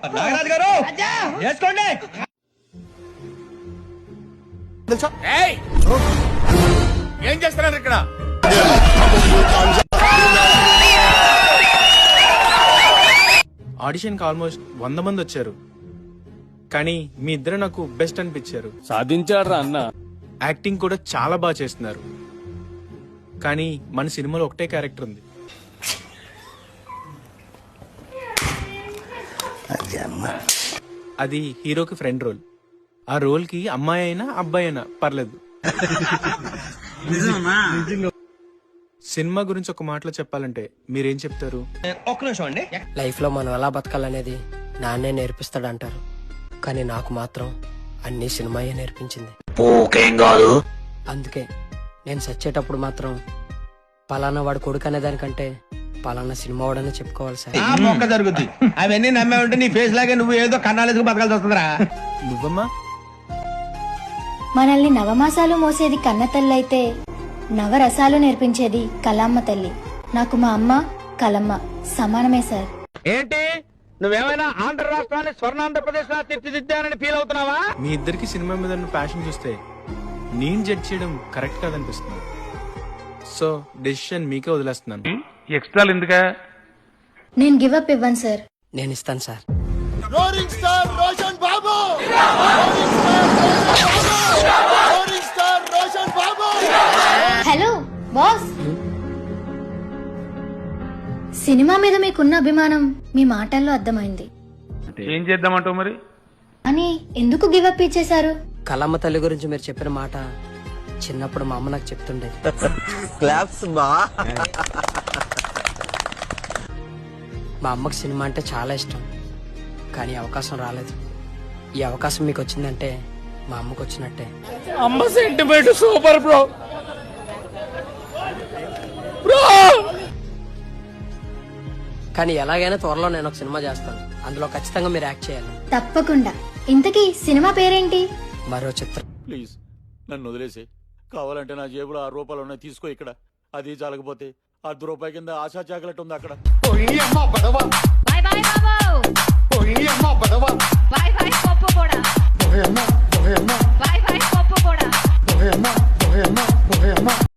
నాగరాజు గారు వేసుకోండి. ఏయ్! ఏం చేస్తున్నారు ఇక్కడ? ఆడిషన్కి ఆల్మోస్ట్ 100 మంది వచ్చారు, కానీ మీ ఇద్దరు నాకు బెస్ట్ అనిపించారు. సాధించాడ్రా అన్న. యాక్టింగ్ కూడా చాలా బాగా చేస్తున్నారు, కానీ మన సినిమాలో ఒకటే క్యారెక్టర్ ఉంది. అది హీరోకి ఫ్రెండ్ రోల్. ఆ రోల్ కి అమ్మాయి అయినా అబ్బాయి అయినా పర్లేదు. సినిమా గురించి ఒక మాటలో చెప్పాలంటే మీరేం చెప్తారు? ఒక్క నిమిషం అండి. లైఫ్ లో మనం ఎలా బతకాలనేది నాన్నే నేర్పిస్తాడంటారు, కానీ నాకు మాత్రం అన్ని సినిమాయే నేర్పించింది. అందుకే నేను చచ్చేటప్పుడు మాత్రం పలానా వాడు కొడుకు అనే దానికంటే పలానా సినిమా వాడనే చెప్పుకోవాలి సార్. ఆ మొక్క జరుగుద్ది. అవన్నీ నమ్మే ఉంటే నీ ఫేస్ లాగే నువ్వు ఏదో కన్నాలేసుకు బతకాల్సి వస్తుందిరా. నువ్వమ్మా? మనల్ని నవమాసాలు మోసేది కన్న తల్లి అయితే నవరసాలు నేర్పించేది కలమ్మ తల్లి. నాకు మా అమ్మ కలమ్మ సమానమే సార్. ఏంటి నువ్వేమైనా ఆంధ్ర రాష్ట్రాన్ని స్వర్ణాంధ్రప్రదేశ్ లా తీర్చిదిద్దానని ఫీల్ అవుతున్నావా? మీ ఇద్దరికి సినిమా మీద ఉన్న ప్యాషన్ చూస్తే నేను జడ్జ్ చేయడం కరెక్ట్ కాదనిపిస్తుంది. సో డెసిషన్ మీకే వదిలేస్తున్నాను. ఎక్స్ట్రాలు ఎందుకా? నేను గివ్ అప్ ఇవ్వను సార్. నేను ఇస్తాను సార్. రోలింగ్ స్టార్ రోషన్ బాబు! రోలింగ్ స్టార్ రోషన్ బాబు! హలో బాస్, సినిమా మీద మీకున్న అభిమానం మీ మాటల్లో అర్థమైంది. ఏం చేద్దామంటావు మరి? అని ఎందుకు గివ్ అప్ ఇచ్చేశారు? కలమ్మ తల్లి గురించి మీరు చెప్పిన మాట చిన్నప్పుడు మా అమ్మ నాకు చెప్తుండేది. మా అమ్మకి సినిమా అంటే చాలా ఇష్టం, కానీ అవకాశం రాలేదు. ఈ అవకాశం మీకు వచ్చిందంటే మా అమ్మకు వచ్చినట్టే. అమ్మ సెంటిమెంట్ సూపర్ బ్రో. కానీ ఎలాగైనా త్వరలో నేను ఒక సినిమా చేస్తాను, అందులో ఖచ్చితంగా మీరు యాక్ట్ చేయాలి. తప్పకుండా. ఇంతకీ సినిమా పేరేంటి? మరో చిత్రం. ప్లీజ్ నన్ను వదిలేసి, కావాలంటే నా జేబులో 6 రూపాయలు ఉన్నాయి, తీసుకో. ఇక్కడ అది చాలకపోతే 10 రూపాయల కింద ఆశా చాకలెట్ ఉంది అక్కడ.